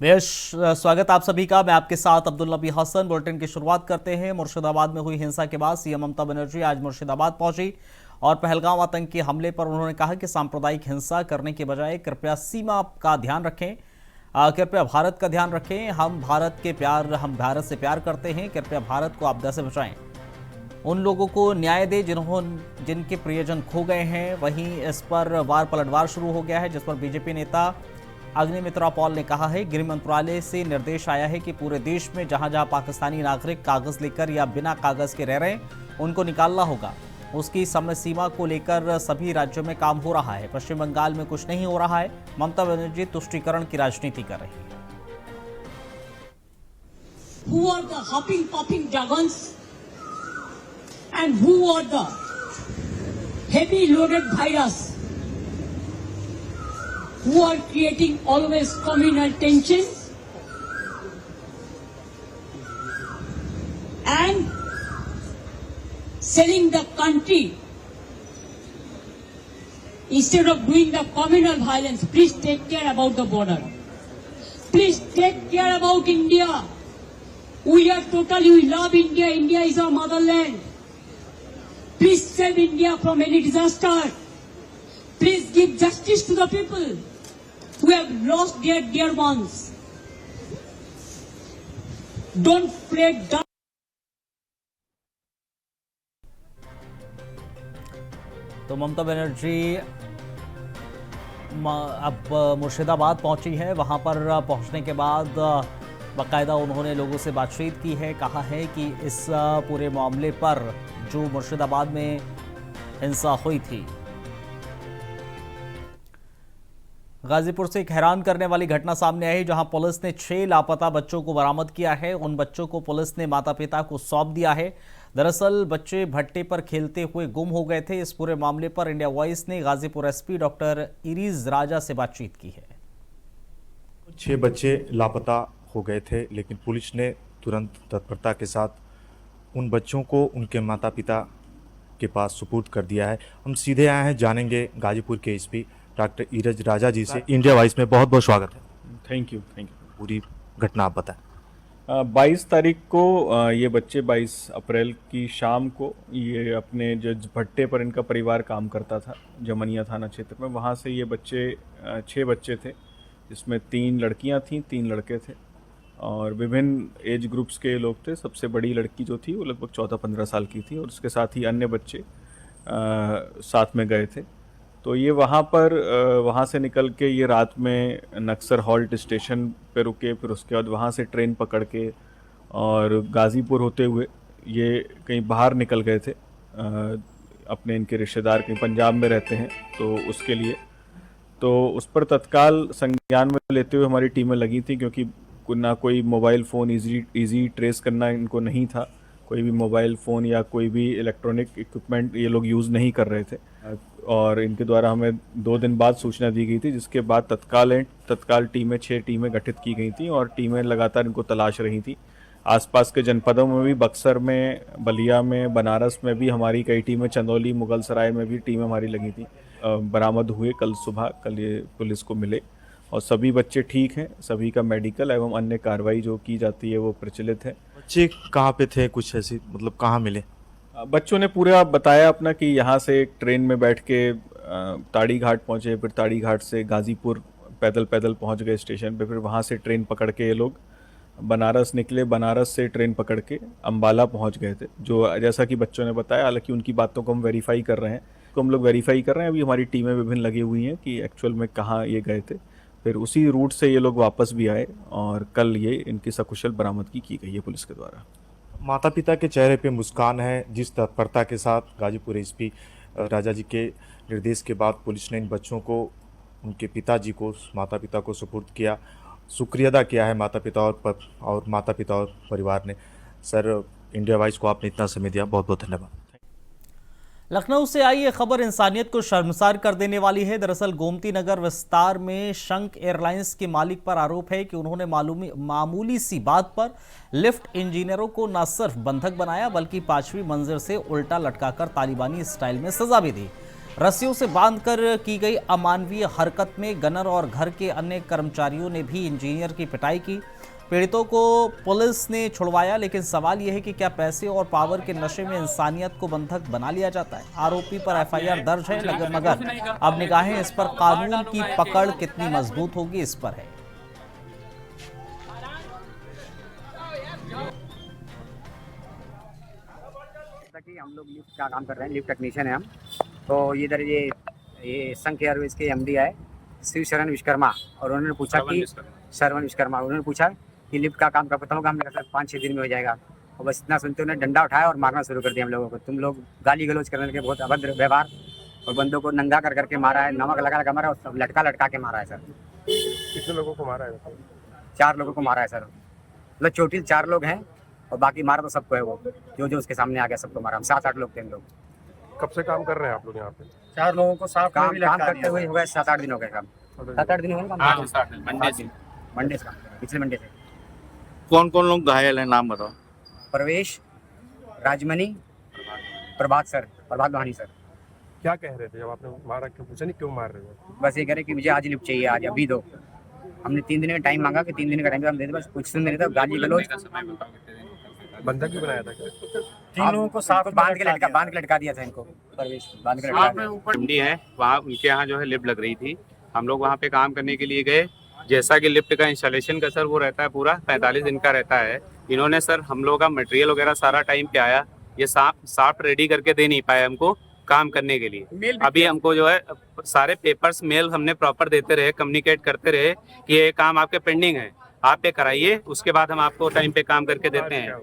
स्वागत आप सभी का। मैं आपके साथ अब्दुल नबी हसन। बुलेटिन की शुरुआत करते हैं। मुर्शिदाबाद में हुई हिंसा के बाद सीएम ममता बनर्जी आज मुर्शिदाबाद पहुंची और पहलगाम आतंकी हमले पर उन्होंने कहा कि सांप्रदायिक हिंसा करने के बजाय कृपया सीमा का ध्यान रखें, कृपया भारत का ध्यान रखें। हम भारत से प्यार करते हैं। कृपया भारत को आपदा से बचाएं। उन लोगों को न्याय दे जिनके प्रियजन खो गए हैं। वहीं इस पर वार पलटवार शुरू हो गया है, जिस पर बीजेपी नेता अग्निमित्रा पॉल ने कहा है, गृह मंत्रालय से निर्देश आया है कि पूरे देश में जहां जहां पाकिस्तानी नागरिक कागज लेकर या बिना कागज के रह रहे हैं उनको निकालना होगा। उसकी समय सीमा को लेकर सभी राज्यों में काम हो रहा है। पश्चिम बंगाल में कुछ नहीं हो रहा है। ममता बनर्जी तुष्टीकरण की राजनीति कर रही है। Who are the hopping, popping dragons and who are the heavy loaded virus who are creating always communal tensions and selling the country instead of doing the communal violence. Please take care about the border. Please take care about India. We love India. India is our motherland. Please save India from any disaster. Please give justice to the people who have lost their dear ones. Don't play dumb. तो ममता बनर्जी अब मुर्शिदाबाद पहुंची है। वहां पर पहुंचने के बाद बाकायदा उन्होंने लोगों से बातचीत की है। कहा है कि इस पूरे मामले पर जो मुर्शिदाबाद में हिंसा हुई थी, गाजीपुर से एक हैरान करने वाली घटना सामने आई, जहां पुलिस ने 6 लापता बच्चों को बरामद किया है। उन बच्चों को पुलिस ने माता पिता को सौंप दिया है। दरअसल बच्चे भट्टे पर खेलते हुए गुम हो गए थे। इस पूरे मामले पर इंडिया वॉइस ने गाजीपुर एसपी डॉक्टर इरीज राजा से बातचीत की है। 6 बच्चे लापता हो गए थे, लेकिन पुलिस ने तुरंत तत्परता के साथ उन बच्चों को उनके माता पिता के पास सुपुर्द कर दिया है। हम सीधे आए हैं, जानेंगे गाजीपुर के एसपी डॉक्टर इरज राजा जी से। इंडिया वॉइस में बहुत बहुत स्वागत है। Thank you. पूरी घटना आप बताएं। 22 तारीख को ये बच्चे 22 अप्रैल की शाम को ये अपने जो भट्टे पर इनका परिवार काम करता था जमनिया थाना क्षेत्र में, वहाँ से ये बच्चे 6 बच्चे थे, जिसमें 3 लड़कियाँ थीं, 3 लड़के थे और विभिन्न एज ग्रुप्स के लोग थे। सबसे बड़ी लड़की जो थी वो लगभग 14-15 साल की थी और उसके साथ ही अन्य बच्चे साथ में गए थे। तो ये वहाँ से निकल के ये रात में नक्सर हॉल्ट स्टेशन पे रुके, फिर उसके बाद वहाँ से ट्रेन पकड़ के और गाज़ीपुर होते हुए ये कहीं बाहर निकल गए थे। अपने इनके रिश्तेदार कहीं पंजाब में रहते हैं, तो उसके लिए तो उस पर तत्काल संज्ञान में लेते हुए हमारी टीमें लगी थी, क्योंकि ना कोई मोबाइल फ़ोन इजी ट्रेस करना इनको नहीं था। कोई भी मोबाइल फ़ोन या कोई भी इलेक्ट्रॉनिक इक्विपमेंट ये लोग यूज़ नहीं कर रहे थे और इनके द्वारा हमें 2 दिन बाद सूचना दी गई थी, जिसके बाद तत्काल 6 टीमें गठित की गई थी और टीमें लगातार इनको तलाश रही थी। आसपास के जनपदों में भी, बक्सर में, बलिया में, बनारस में भी हमारी कई टीमें, चंदौली, मुगलसराय में भी टीमें हमारी लगी थी। बरामद हुए कल ये पुलिस को मिले और सभी बच्चे ठीक हैं। सभी का मेडिकल एवं अन्य कार्रवाई जो की जाती है वो प्रचलित है। बच्चे कहाँ पे थे, कुछ ऐसी मतलब कहाँ मिले? बच्चों ने पूरा बताया अपना कि यहाँ से एक ट्रेन में बैठ के ताड़ी घाट पहुँचे, फिर ताड़ी घाट से गाज़ीपुर पैदल पहुँच गए स्टेशन पे, फिर वहाँ से ट्रेन पकड़ के ये लोग बनारस निकले। बनारस से ट्रेन पकड़ के अम्बाला पहुँच गए थे, जो जैसा कि बच्चों ने बताया। हालांकि उनकी बातों को हम वेरीफाई कर रहे हैं, अभी हमारी टीमें विभिन्न लगी हुई हैं कि एक्चुअल में कहाँ ये गए थे। फिर उसी रूट से ये लोग वापस भी आए और कल ये इनकी सकुशल बरामदगी की गई है पुलिस के द्वारा। माता पिता के चेहरे पे मुस्कान है। जिस तत्परता के साथ गाजीपुर एसपी राजा जी के निर्देश के बाद पुलिस ने इन बच्चों को, उनके पिताजी को, माता पिता को सुपुर्द किया, शुक्रिया अदा किया है माता पिता और परिवार ने। सर, इंडिया वॉइस को आपने इतना समय दिया, बहुत बहुत धन्यवाद। लखनऊ से आई ये खबर इंसानियत को शर्मसार कर देने वाली है। दरअसल गोमती नगर विस्तार में शंख एयरलाइंस के मालिक पर आरोप है कि उन्होंने मामूली सी बात पर लिफ्ट इंजीनियरों को न सिर्फ बंधक बनाया, बल्कि 5वीं मंजिल से उल्टा लटकाकर तालिबानी स्टाइल में सजा भी दी। रस्सियों से बांधकर की गई अमानवीय हरकत में गनर और घर के अन्य कर्मचारियों ने भी इंजीनियर की पिटाई की। पीड़ितों को पुलिस ने छुड़वाया, लेकिन सवाल यह है कि क्या पैसे और पावर के नशे में इंसानियत को बंधक बना लिया जाता है। आरोपी पर एफआईआर दर्ज है, मगर अब निगाहें इस पर कानून की पकड़ कितनी मजबूत होगी इस पर है। कि हम लोग लिफ्ट का काम कर रहे हैं, लिफ्ट टेक्नीशियन है हम। तो इधर ये संघ एयरवेज के एमडी है शिव शरण विश्वकर्मा, और उन्होंने पूछा कि श्रवण विश्वकर्मा, उन्होंने पूछा कि लिफ्ट का काम कब खत्म होगा। हमने कहा सर 5-6 दिन में हो जाएगा। और बस इतना सुनते उन्होंने डंडा उठाया और मारना शुरू कर दिया हम लोगों को। तुम लोग गाली गलौज करने के बहुत अभद्र व्यवहार, और बंदों को नंगा कर करके मारा है, नमक लगा मारा और सब लटका के मारा है सर। कितने लोगों को मारा है? 4 लोगों को मारा है सर। मतलब चोटिल 4 लोग हैं और बाकी मारा तो सबको है, वो जो उसके सामने आ गया सबको मारा। हम 7-8 लोग थे हम लोग। कब से काम कर रहे हैं आप लोग यहाँ पे? 4 लोगों को साफ काम करते हुए हो गए 7-8 दिन हो गए काम। 7-8 दिन हो गए मंडे से, पिछले मंडे से। कौन कौन लोग घायल हैं, नाम बताओ। प्रवेश, राजमणि, प्रभात लोहानी सर। क्या कह रहे थे जब आपने मारा? क्यों पूछा? नहीं क्यों मार रहे हो? बस ये कह रहे कि मुझे आज लिफ्ट चाहिए, आज अभी दो। हमने 3 दिन का टाइम मांगा कि 3 दिन का टाइम हम दे दे, बस कुछ सुन नहीं था। गाली गलौज। बंधक भी बनाया था क्या? 3 लोगों को साफ बांध के लटका दिया था इनको। प्रवेश बांध के लटका दिया। मंडी है वहाँ, उनके यहाँ जो है लिफ्ट लग रही थी। हम लोग वहाँ पे काम करने के लिए गए। जैसा कि लिफ्ट का इंस्टॉलेशन का सर वो रहता है पूरा 45 दिन का रहता है। इन्होंने सर हम लोग का मटेरियल वगैरह सारा टाइम पे आया, ये साफ्ट रेडी करके दे नहीं पाए हमको काम करने के लिए। अभी हमको जो है सारे पेपर्स मेल हमने प्रॉपर देते रहे, कम्युनिकेट करते रहे कि ये काम आपके पेंडिंग है, आप पे कराइए, उसके बाद हम आपको टाइम पे काम करके देते हैं।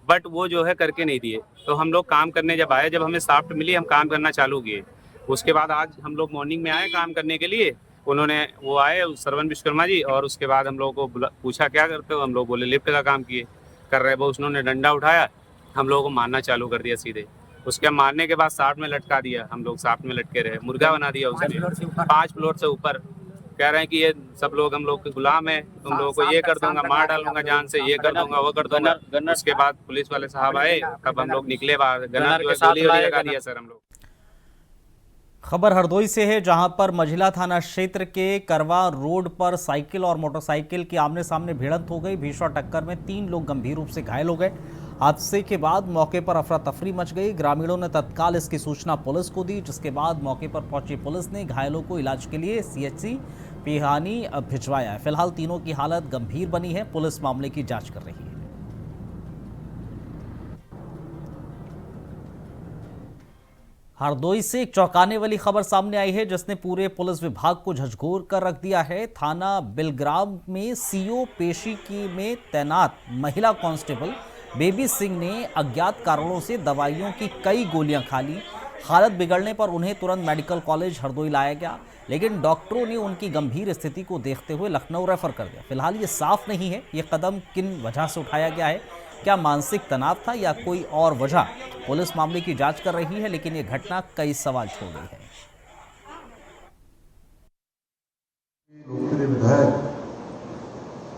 बट वो जो है करके नहीं दिए। तो हम लोग काम करने जब आए, जब हमें साफ्ट मिली, हम काम करना चालू किए। उसके बाद आज हम लोग मॉर्निंग में आए काम करने के लिए। उन्होंने वो आए श्रवण विश्वकर्मा जी, और उसके बाद हम लोग को पूछा क्या करते हो, हम लोग बोले लिफ्ट का काम किए कर रहे। वो उन्होंने डंडा उठाया, हम लोगों को मारना चालू कर दिया सीधे। उसके मारने के बाद साफ्ट में लटका दिया। हम लोग साफ्ट में लटके रहे, मुर्गा बना दिया उसने 5 फ्लोर से ऊपर। कह रहे हैं कि ये सब लोग हम लोग के गुलाम है, तुम लोगों को ये कर दूंगा, मार डालूंगा जान से, ये कर दूंगा, वो कर दूंगा। उसके बाद पुलिस वाले साहब आए, तब हम लोग निकले बाहर। गनर जो है गोली लगा दिया सर हम लोग। खबर हरदोई से है, जहां पर मझिला थाना क्षेत्र के करवा रोड पर साइकिल और मोटरसाइकिल की आमने सामने भिड़ंत हो गई। भीषण टक्कर में 3 लोग गंभीर रूप से घायल हो गए। हादसे के बाद मौके पर अफरा तफरी मच गई। ग्रामीणों ने तत्काल इसकी सूचना पुलिस को दी, जिसके बाद मौके पर पहुंची पुलिस ने घायलों को इलाज के लिए सीएचसी पिहानी भिजवाया है। फिलहाल तीनों की हालत गंभीर बनी है। पुलिस मामले की जांच कर रही है। हरदोई से एक चौंकाने वाली खबर सामने आई है, जिसने पूरे पुलिस विभाग को झकझोर कर रख दिया है। थाना बिलग्राम में सीओ पेशी में तैनात महिला कांस्टेबल बेबी सिंह ने अज्ञात कारणों से दवाइयों की कई गोलियां खा ली। हालत बिगड़ने पर उन्हें तुरंत मेडिकल कॉलेज हरदोई लाया गया, लेकिन डॉक्टरों ने उनकी गंभीर स्थिति को देखते हुए लखनऊ रेफर कर दिया। फिलहाल ये साफ नहीं है ये कदम किन वजह से उठाया गया है, क्या मानसिक तनाव था या कोई और वजह। पुलिस मामले की जांच कर रही है, लेकिन ये घटना कई सवाल छोड़ रही है। लोकप्रिय विधायक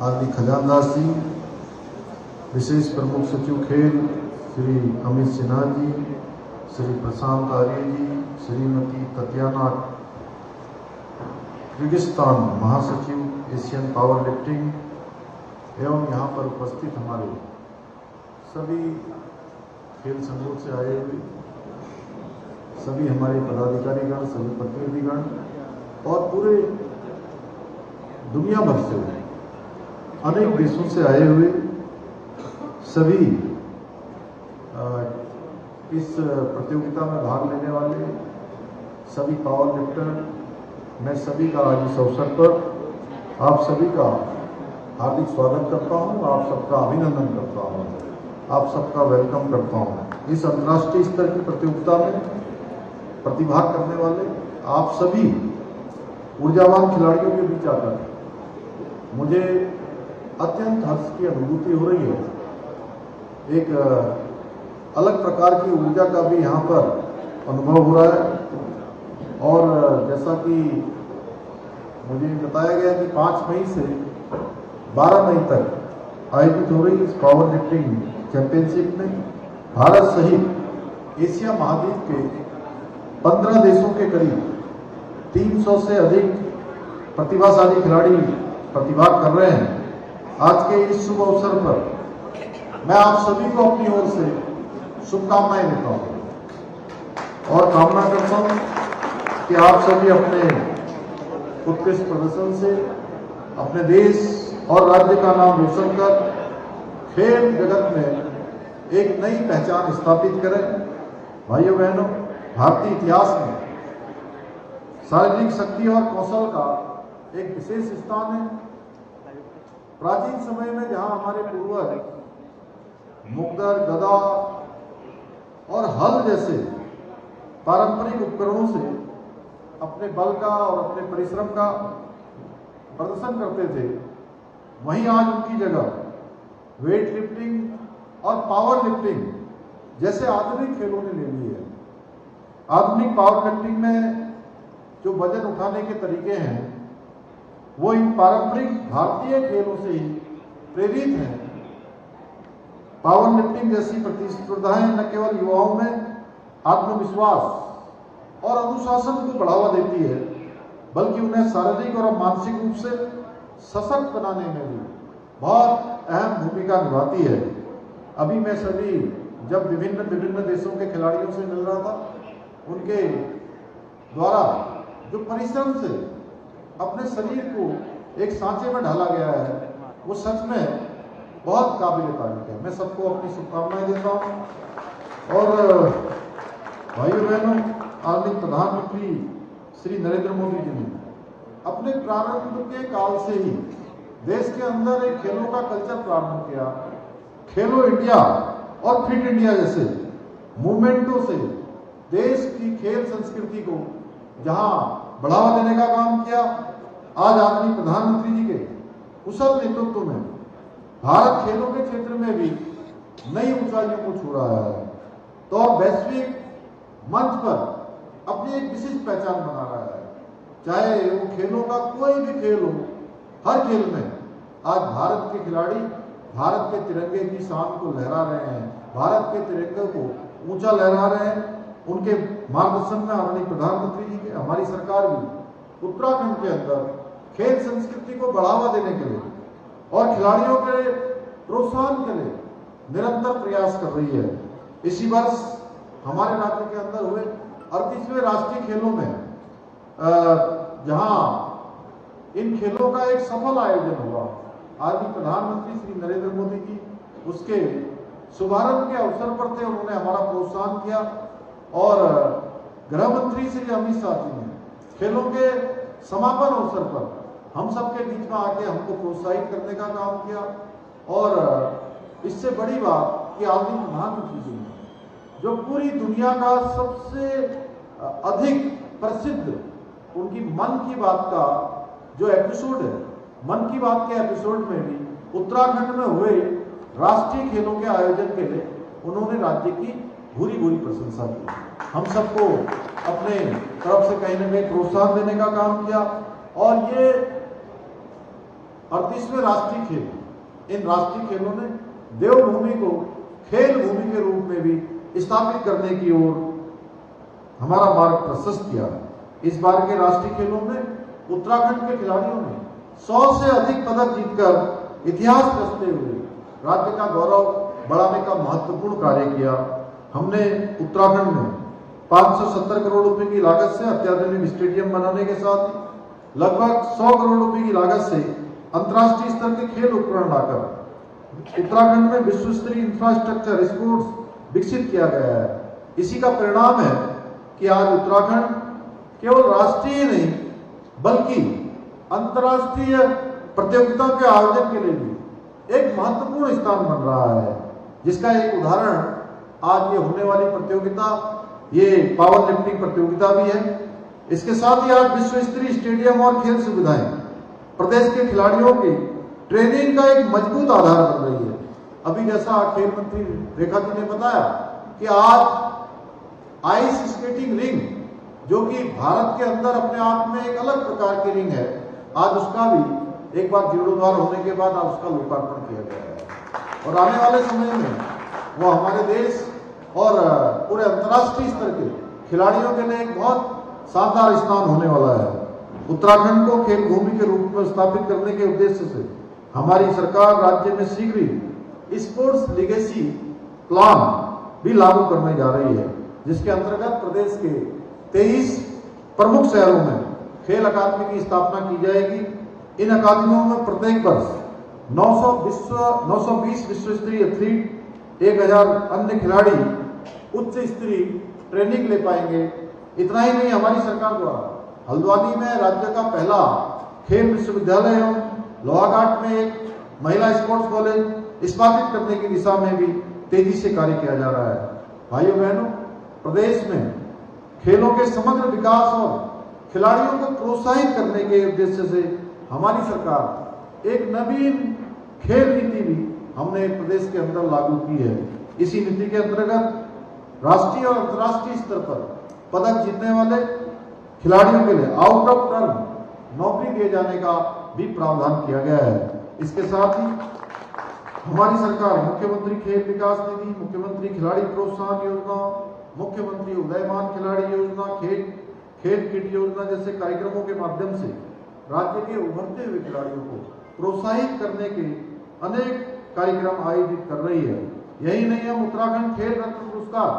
आदि खजानदास जी, विशेष प्रमुख सचिव खेल श्री अमित सिन्हा जी, श्री प्रशांत आर्य जी, श्रीमती ततियाना किर्गिस्तान महासचिव एशियन पावर लिफ्टिंग एवं यहाँ पर उपस्थित हमारे सभी खेल संघों से आए हुए सभी हमारे पदाधिकारीगण, सभी प्रतिनिधिगण और पूरे दुनिया भर से अनेक देशों से आए हुए सभी इस प्रतियोगिता में भाग लेने वाले सभी पावर लिफ्टर, मैं सभी का आज इस अवसर पर आप सभी का हार्दिक स्वागत करता हूं, आप सबका अभिनंदन करता हूं, आप सबका वेलकम करता हूं। इस अंतर्राष्ट्रीय स्तर की प्रतियोगिता में प्रतिभाग करने वाले आप सभी ऊर्जावान खिलाड़ियों के बीच आकर मुझे अत्यंत हर्ष की अनुभूति हो रही है। एक अलग प्रकार की ऊर्जा का भी यहाँ पर अनुभव हो रहा है। और जैसा कि मुझे बताया गया कि 5 मई से 12 मई तक आयोजित हो रही इस पावर लिफ्टिंग चैंपियनशिप में भारत सहित एशिया महाद्वीप के 15 देशों के करीब 300 से अधिक प्रतिभाशाली खिलाड़ी प्रतिभाग कर रहे हैं। आज के इस शुभ अवसर पर मैं आप सभी को अपनी ओर से शुभकामनाएं देता हूं और कामना करता हूं कि आप सभी अपने उत्कृष्ट प्रदर्शन से अपने देश और राज्य का नाम रोशन कर खेल जगत में एक नई पहचान स्थापित करें। भाइयों बहनों, भारतीय इतिहास में शारीरिक शक्ति और कौशल का एक विशेष स्थान है। प्राचीन समय में जहां हमारे पूर्वज मुक्दर, गदा और हल जैसे पारंपरिक उपकरणों से अपने बल का और अपने परिश्रम का प्रदर्शन करते थे, वहीं आज उनकी जगह वेट लिफ्टिंग और पावर लिफ्टिंग जैसे आधुनिक खेलों ने ले ली है। आधुनिक पावर लिफ्टिंग में जो वजन उठाने के तरीके हैं वो इन पारंपरिक भारतीय खेलों से ही प्रेरित हैं। पावर लिफ्टिंग जैसी प्रतिस्पर्धाएं न केवल युवाओं में आत्मविश्वास और अनुशासन को बढ़ावा देती है, बल्कि उन्हें शारीरिक और मानसिक रूप से सशक्त बनाने में भी बहुत अहम भूमिका निभाती है। अभी मैं सभी जब विभिन्न देशों के खिलाड़ियों से मिल रहा था, उनके द्वारा जो परिश्रम से अपने शरीर को एक सांचे में ढाला गया है, वो सच में बहुत काबिल तारीफ है। मैं सबको अपनी शुभकामनाएं देता हूँ। और भाइयों बहनों, आदरणीय प्रधानमंत्री श्री नरेंद्र मोदी जी ने अपने प्रारंभ के काल से ही देश के अंदर एक खेलों का कल्चर प्रारंभ किया। खेलो इंडिया और फिट इंडिया जैसे मूवमेंटों से देश की खेल संस्कृति को जहां बढ़ावा देने का काम किया, आज आदरणीय प्रधानमंत्री जी के कुशल नेतृत्व में भारत खेलों के क्षेत्र में भी नई ऊंचाइयों को छू रहा है, तो वैश्विक मंच पर अपनी एक विशिष्ट पहचान बना रहा है। चाहे वो खेलों का कोई भी खेल हो, हर खेल में आज भारत के खिलाड़ी भारत के तिरंगे की शान को लहरा रहे हैं, भारत के तिरंगे को ऊंचा लहरा रहे हैं। उनके मार्गदर्शन में आदरणीय प्रधानमंत्री जी के हमारी सरकार भी उत्तराखंड के अंदर खेल संस्कृति को बढ़ावा देने के लिए और खिलाड़ियों के प्रोत्साहन के लिए निरंतर प्रयास कर रही है। इसी वर्ष हमारे राज्य के अंदर हुए 38वें राष्ट्रीय खेलों में जहां इन खेलों का एक सफल आयोजन हुआ, आज प्रधानमंत्री श्री नरेंद्र मोदी जी उसके शुभारंभ के अवसर पर थे। उन्होंने हमारा प्रोत्साहन किया और गृह मंत्री श्री अमित शाह जी ने खेलों के समापन अवसर पर हम सबके बीच में आके हमको प्रोत्साहित करने का काम किया। और इससे बड़ी बात कि आदरणीय प्रधानमंत्री जी ने जो पूरी दुनिया का सबसे अधिक प्रसिद्ध उनकी मन की बात का जो एपिसोड है, मन की बात के एपिसोड में भी उत्तराखंड में हुए राष्ट्रीय खेलों के आयोजन के लिए उन्होंने राज्य की भूरी प्रशंसा की। हम सबको अपने तरफ से कहीं न कहीं प्रोत्साहन देने का काम किया और ये 38वें राष्ट्रीय खेल, इन राष्ट्रीय खेलों ने देवभूमि को खेल भूमि के रूप में भी स्थापित करने की ओर हमारा मार्ग प्रशस्त किया। इस बार के राष्ट्रीय खेलों में उत्तराखंड के खिलाड़ियों ने 100 से अधिक पदक जीतकर इतिहास रचते हुए राज्य का गौरव बढ़ाने का महत्वपूर्ण कार्य किया। हमने उत्तराखंड में 570 करोड़ रुपए की लागत से अत्याधुनिक स्टेडियम बनाने के साथ लगभग 100 करोड़ रुपए की लागत से अंतर्राष्ट्रीय स्तर के खेल उपकरण लाकर उत्तराखंड में विश्व स्तरीय इंफ्रास्ट्रक्चर स्पोर्ट्स विकसित किया गया है। इसी का परिणाम है कि आज उत्तराखंड केवल राष्ट्रीय नहीं बल्कि अंतर्राष्ट्रीय प्रतियोगिताओं के आयोजन के लिए भी एक महत्वपूर्ण स्थान बन रहा है, जिसका एक उदाहरण आज ये होने वाली प्रतियोगिता, ये पावर लिफ्टिंग प्रतियोगिता भी है। इसके साथ ही आज विश्व स्तरीय स्टेडियम और खेल सुविधाएं प्रदेश के खिलाड़ियों की ट्रेनिंग का एक मजबूत आधार बन रही है। अभी जैसा खेल मंत्री रेखा जी ने बताया कि आज आइस स्केटिंग रिंग, जो कि भारत के अंदर अपने आप में एक अलग प्रकार की रिंग है, आज उसका भी एक बार जीर्णोद्धार होने के बाद आज उसका लोकार्पण किया गया है और आने वाले समय में वो हमारे देश और पूरे अंतर्राष्ट्रीय स्तर के खिलाड़ियों के लिए एक बहुत शानदार स्थान होने वाला है। उत्तराखंड को खेल भूमि के रूप में स्थापित करने के उद्देश्य से हमारी सरकार राज्य में शीघ्र ही स्पोर्ट्स लीगेसी प्लान भी लागू करने जा रही है, जिसके अंतर्गत प्रदेश के 23 प्रमुख शहरों में खेल अकादमी की स्थापना की जाएगी। इन अकादमियों में प्रत्येक वर्ष 920 विश्व स्तरीय एथलीट, 1000 अन्य खिलाड़ी उच्च स्तरीय ट्रेनिंग ले पाएंगे। इतना ही नहीं, हमारी सरकार द्वारा हल्द्वानी में राज्य का पहला खेल विश्वविद्यालय एवं लोहाघाट में एक महिला स्पोर्ट्स कॉलेज स्थापित करने की दिशा में भी तेजी से कार्य किया जा रहा है। भाइयों बहनों, प्रदेश में खेलों के समग्र विकास और खिलाड़ियों को प्रोत्साहित करने के उद्देश्य से हमारी सरकार एक नवीन खेल नीति भी हमने प्रदेश के अंदर लागू की है। इसी नीति के अंतर्गत राष्ट्रीय और अंतर्राष्ट्रीय स्तर पर पदक जीतने वाले खिलाड़ियों के लिए आउट ऑफ टर्न नौकरी दिए जाने का भी प्रावधान किया गया है। इसके साथ ही हमारी सरकार मुख्यमंत्री खेल विकास निधि, मुख्यमंत्री खिलाड़ी प्रोत्साहन योजना, मुख्यमंत्री उदयमान खिलाड़ी योजना, खेल किट योजना जैसे कार्यक्रमों के माध्यम से राज्य के उभरते हुए खिलाड़ियों को प्रोत्साहित करने के अनेक कार्यक्रम आयोजित कर रही है। यही नहीं, हम उत्तराखंड खेल रत्न पुरस्कार,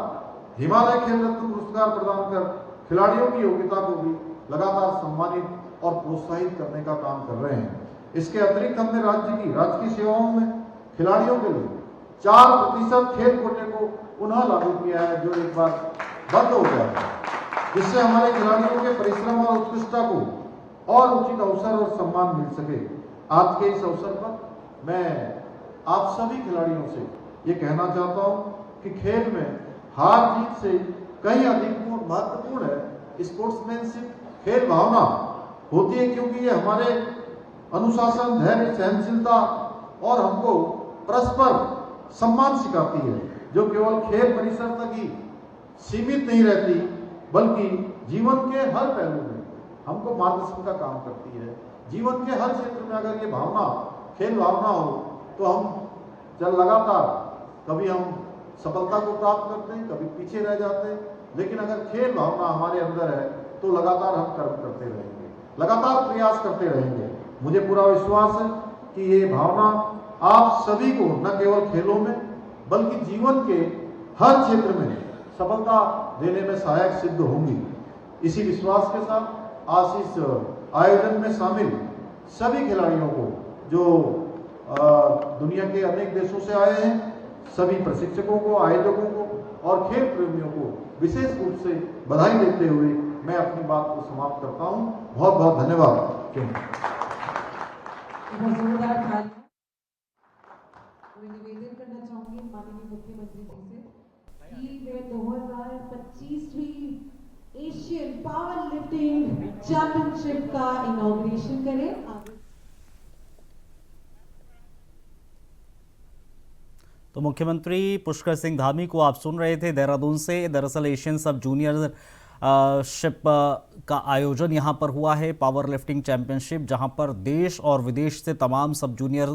हिमालय खेल रत्न पुरस्कार प्रदान कर खिलाड़ियों की योग्यता को भी लगातार सम्मानित और प्रोत्साहित करने का काम कर रहे हैं। इसके अतिरिक्त हमने राज्य की राजकीय सेवाओं में खिलाड़ियों के लिए 4% खेल कोटे को पुनः लागू किया है, जो एक बार बंद हो गया था, जिससे हमारे खिलाड़ियों के परिश्रम और उत्कृष्टता को और उचित अवसर और सम्मान मिल सके। आज के इस अवसर पर मैं आप सभी खिलाड़ियों से ये कहना चाहता हूँ कि खेल में हार जीत से कहीं अधिक महत्वपूर्ण है स्पोर्ट्समैनशिप, खेल भावना होती है, क्योंकि ये हमारे अनुशासन, धैर्य, सहनशीलता और हमको परस्पर सम्मान सिखाती है, जो केवल खेल परिसर तक ही सीमित नहीं रहती, बल्कि जीवन के हर पहलू में हमको मार्गदर्शन का काम करती है। जीवन के हर क्षेत्र में अगर ये भावना, खेल भावना हो, तो हम जब लगातार कभी हम सफलता को प्राप्त करते हैं, कभी पीछे रह जाते हैं, लेकिन अगर खेल भावना हमारे अंदर है तो लगातार हम कर्म करते रहेंगे, लगातार प्रयास करते रहेंगे। मुझे पूरा विश्वास है कि ये भावना आप सभी को न केवल खेलों में बल्कि जीवन के हर क्षेत्र में सफलता देने में सहायक सिद्ध होंगी। इसी विश्वास के साथ आज इस आयोजन में शामिल सभी खिलाड़ियों को, जो दुनिया के अनेक देशों से आए हैं, सभी प्रशिक्षकों को, आयोजकों को और खेल प्रेमियों को विशेष रूप से बधाई देते हुए मैं अपनी बात को समाप्त करता हूं। बहुत बहुत धन्यवाद। निवेदन करना चाहूंगी माननीय मुख्यमंत्री जी से कि वे 2025वीं एशियन पावर लिफ्टिंग चैंपियनशिप का इनॉग्रेशन करें। तो मुख्यमंत्री पुष्कर सिंह धामी को आप सुन रहे थे देहरादून से। दरअसल एशियन सब जूनियर शिप का आयोजन यहाँ पर हुआ है, पावर लिफ्टिंग चैंपियनशिप, जहाँ पर देश और विदेश से तमाम सब जूनियर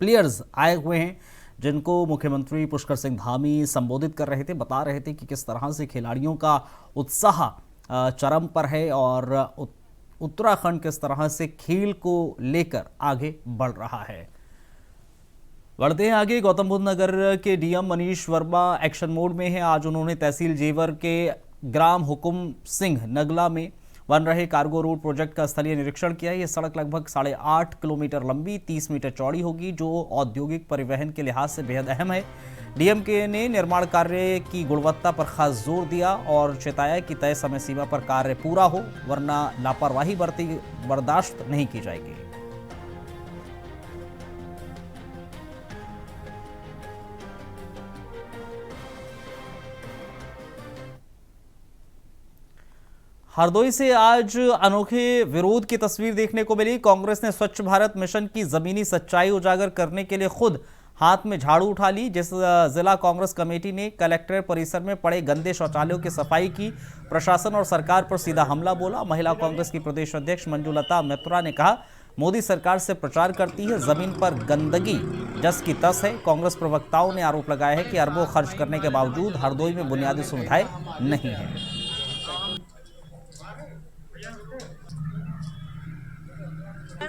प्लेयर्स आए हुए हैं, जिनको मुख्यमंत्री पुष्कर सिंह धामी संबोधित कर रहे थे, बता रहे थे कि किस तरह से खिलाड़ियों का उत्साह चरम पर है और उत्तराखंड किस तरह से खेल को लेकर आगे बढ़ रहा है। बढ़ते हैं आगे। गौतम बुद्ध नगर के DM Manish Verma action mode में हैं। आज उन्होंने तहसील जेवर के ग्राम हुकुम सिंह नगला में बन रहे कार्गो रोड प्रोजेक्ट का स्थलीय निरीक्षण किया। ये सड़क लगभग 8.5 किलोमीटर लंबी, 30 मीटर चौड़ी होगी, जो औद्योगिक परिवहन के लिहाज से बेहद अहम है। डीएमके ने निर्माण कार्य की गुणवत्ता पर खास जोर दिया और चेताया कि तय समय सीमा पर कार्य पूरा हो, वरना लापरवाही बर्दाश्त नहीं की जाएगी। हरदोई से आज अनोखे विरोध की तस्वीर देखने को मिली। कांग्रेस ने स्वच्छ भारत मिशन की जमीनी सच्चाई उजागर करने के लिए खुद हाथ में झाड़ू उठा ली। जिस जिला कांग्रेस कमेटी ने कलेक्ट्रेट परिसर में पड़े गंदे शौचालयों की सफाई की, प्रशासन और सरकार पर सीधा हमला बोला। महिला कांग्रेस की प्रदेश अध्यक्ष मंजुलता मित्रा ने कहा, मोदी सरकार से प्रचार करती है, जमीन पर गंदगी जस की तस है। कांग्रेस प्रवक्ताओं ने आरोप लगाया है कि अरबों खर्च करने के बावजूद हरदोई में बुनियादी सुविधाएं नहीं है।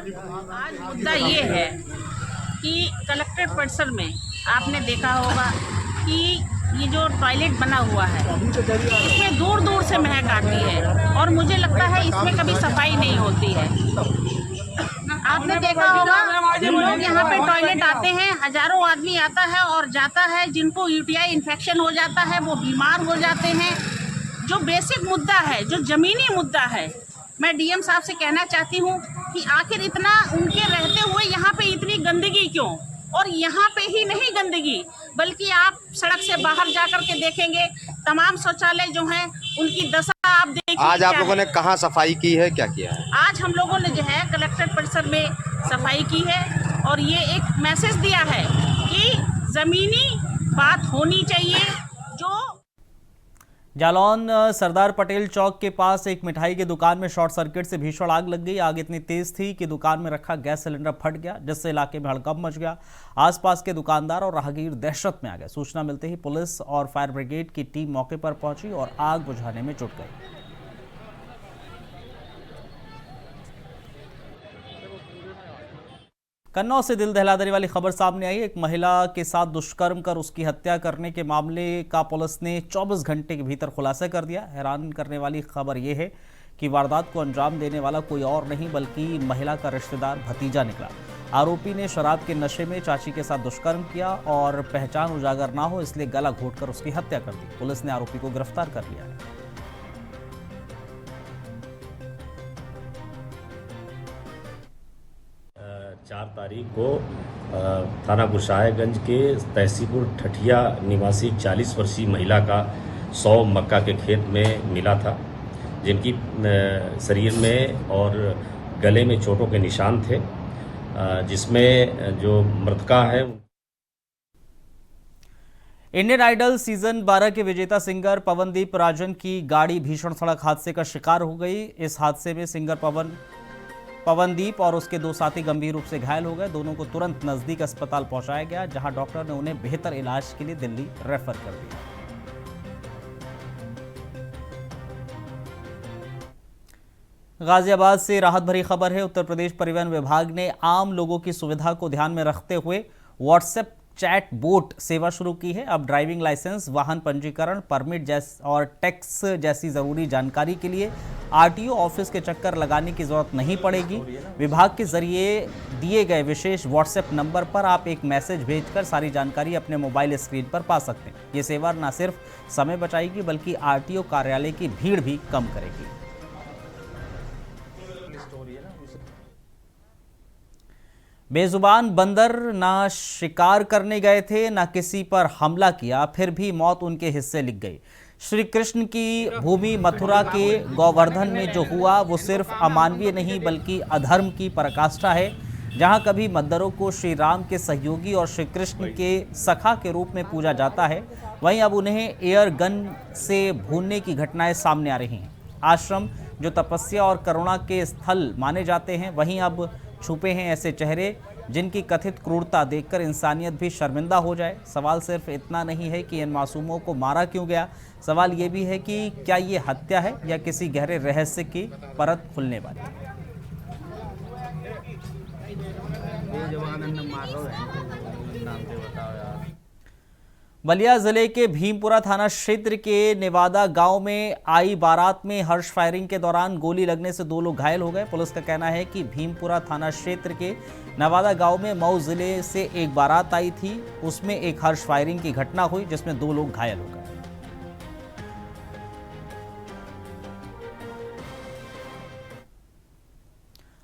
आज मुद्दा ये है कि कलेक्ट्रेट परिसर में आपने देखा होगा कि ये जो टॉयलेट बना हुआ है इसमें दूर दूर से महक आती है और मुझे लगता है इसमें कभी सफाई नहीं होती है। आपने देखा होगा लोग यहाँ पे टॉयलेट आते हैं, हजारों आदमी आता है और जाता है, जिनको यूटीआई इन्फेक्शन हो जाता है वो बीमार हो जाते हैं। जो बेसिक मुद्दा है, जो ज़मीनी मुद्दा है, मैं डीएम साहब से कहना चाहती हूँ कि आखिर इतना उनके रहते हुए यहाँ पे इतनी गंदगी क्यों? और यहाँ पे ही नहीं गंदगी, बल्कि आप सड़क से बाहर जाकर के देखेंगे तमाम शौचालय जो हैं उनकी दशा आप देखिए। आज आप लोगों ने कहाँ सफाई की है, क्या किया है? आज हम लोगों ने जो है कलेक्ट्रेट परिसर में सफाई की है और ये एक मैसेज दिया है कि ज़मीनी बात होनी चाहिए। जो जालौन सरदार पटेल चौक के पास एक मिठाई की दुकान में शॉर्ट सर्किट से भीषण आग लग गई। आग इतनी तेज थी कि दुकान में रखा गैस सिलेंडर फट गया, जिससे इलाके में हड़कंप मच गया। आसपास के दुकानदार और राहगीर दहशत में आ गए। सूचना मिलते ही पुलिस और फायर ब्रिगेड की टीम मौके पर पहुंची और आग बुझाने में जुट गई। कन्नौज से दिल दहला देने वाली खबर सामने आई। एक महिला के साथ दुष्कर्म कर उसकी हत्या करने के मामले का पुलिस ने 24 घंटे के भीतर खुलासा कर दिया। हैरान करने वाली खबर यह है कि वारदात को अंजाम देने वाला कोई और नहीं बल्कि महिला का रिश्तेदार भतीजा निकला। आरोपी ने शराब के नशे में चाची के साथ दुष्कर्म किया और पहचान उजागर ना हो इसलिए गला घोंटकर उसकी हत्या कर दी। पुलिस ने आरोपी को गिरफ्तार कर लिया है। 4 तारीख को थाना गुरसाहिबगंज के तहसीलपुर ठठिया निवासी 40 वर्षीय महिला का 100 मक्का के खेत में मिला था, जिनकी शरीर में और गले में चोटों के निशान थे, जिसमें जो मृतका है। इंडियन आइडल सीजन 12 के विजेता सिंगर पवनदीप राजन की गाड़ी भीषण सड़क हादसे का शिकार हो गई। इस हादसे में सिंगर पवनदीप और उसके 2 साथी गंभीर रूप से घायल हो गए। दोनों को तुरंत नजदीक अस्पताल पहुंचाया गया, जहां डॉक्टर ने उन्हें बेहतर इलाज के लिए दिल्ली रेफर कर दिया। गाजियाबाद से राहत भरी खबर है। उत्तर प्रदेश परिवहन विभाग ने आम लोगों की सुविधा को ध्यान में रखते हुए व्हाट्सएप चैट बोट सेवा शुरू की है। अब ड्राइविंग लाइसेंस, वाहन पंजीकरण, परमिट और टैक्स जैसी जरूरी जानकारी के लिए आरटीओ ऑफिस के चक्कर लगाने की जरूरत नहीं पड़ेगी। विभाग के जरिए दिए गए विशेष व्हाट्सएप नंबर पर आप एक मैसेज भेजकर सारी जानकारी अपने मोबाइल स्क्रीन पर पा सकते हैं। ये सेवा न सिर्फ समय बचाएगी बल्कि आरटीओ कार्यालय की भीड़ भी कम करेगी। बेजुबान बंदर ना शिकार करने गए थे, ना किसी पर हमला किया, फिर भी मौत उनके हिस्से लिख गई। श्री कृष्ण की भूमि मथुरा के गोवर्धन में जो हुआ वो सिर्फ अमानवीय नहीं बल्कि अधर्म की पराकाष्ठा है। जहां कभी मद्दरों को श्री राम के सहयोगी और श्री कृष्ण के सखा के रूप में पूजा जाता है, वहीं अब उन्हें एयर गन से भूनने की घटनाएं सामने आ रही हैं। आश्रम जो तपस्या और करुणा के स्थल माने जाते हैं, वहीं अब छुपे हैं ऐसे चेहरे जिनकी कथित क्रूरता देखकर इंसानियत भी शर्मिंदा हो जाए। सवाल सिर्फ इतना नहीं है कि इन मासूमों को मारा क्यों गया, सवाल ये भी है कि क्या ये हत्या है या किसी गहरे रहस्य की परत खुलने वाली है। बलिया जिले के भीमपुरा थाना क्षेत्र के नेवादा गांव में आई बारात में हर्ष फायरिंग के दौरान गोली लगने से 2 लोग घायल हो गए। पुलिस का कहना है कि भीमपुरा थाना क्षेत्र के नेवादा गांव में मऊ जिले से एक बारात आई थी, उसमें एक हर्ष फायरिंग की घटना हुई जिसमें 2 लोग घायल हो गए।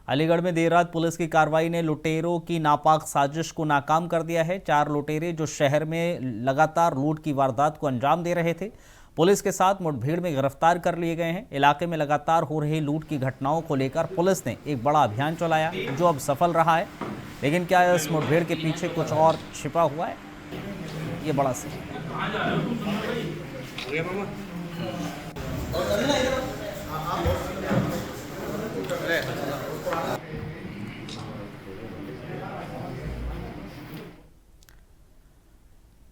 अलीगढ़ में देर रात पुलिस की कार्रवाई ने लुटेरों की नापाक साजिश को नाकाम कर दिया है। 4 लुटेरे जो शहर में लगातार लूट की वारदात को अंजाम दे रहे थे, पुलिस के साथ मुठभेड़ में गिरफ्तार कर लिए गए हैं। इलाके में लगातार हो रही लूट की घटनाओं को लेकर पुलिस ने एक बड़ा अभियान चलाया जो अब सफल रहा है। लेकिन क्या इस मुठभेड़ के पीछे कुछ और छिपा हुआ है, ये बड़ा सवाल है।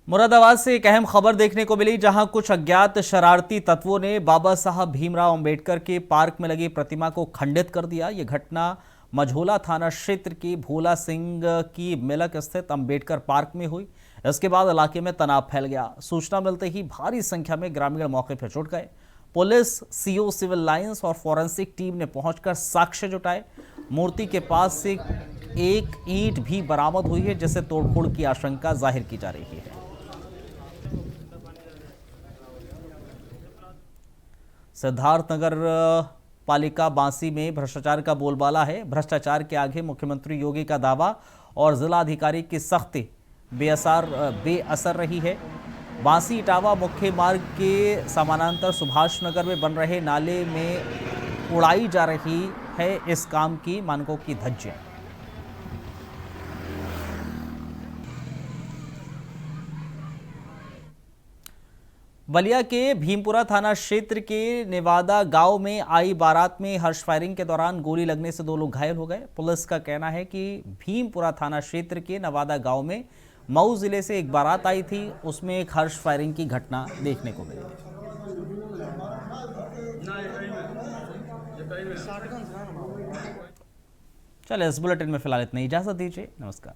मुरादाबाद से एक अहम खबर देखने को मिली, जहां कुछ अज्ञात शरारती तत्वों ने बाबा साहब भीमराव अंबेडकर के पार्क में लगी प्रतिमा को खंडित कर दिया। यह घटना मझोला थाना क्षेत्र की भोला सिंह की मिलक स्थित अंबेडकर पार्क में हुई। इसके बाद इलाके में तनाव फैल गया। सूचना मिलते ही भारी संख्या में ग्रामीण मौके पर जुट गए। पुलिस, सीओ सिविल लाइंस और फॉरेंसिक टीम ने पहुंचकर साक्ष्य जुटाए। मूर्ति के पास से एक ईंट भी बरामद हुई है, जिससे तोड़फोड़ की आशंका जाहिर की जा रही है। सिद्धार्थनगर पालिका बांसी में भ्रष्टाचार का बोलबाला है। भ्रष्टाचार के आगे मुख्यमंत्री योगी का दावा और जिलाधिकारी की सख्ती बेअसर रही है। बांसी इटावा मुख्य मार्ग के समानांतर सुभाष नगर में बन रहे नाले में उड़ाई जा रही है इस काम की मानकों की धज्जियां। बलिया के भीमपुरा थाना क्षेत्र के नेवादा गांव में आई बारात में हर्ष फायरिंग के दौरान गोली लगने से 2 लोग घायल हो गए। पुलिस का कहना है कि भीमपुरा थाना क्षेत्र के नवादा गांव में मऊ जिले से एक बारात आई थी, उसमें एक हर्ष फायरिंग की घटना देखने को मिली। चलिए, इस बुलेटिन में फिलहाल इतना ही। इजाजत दीजिए। नमस्कार।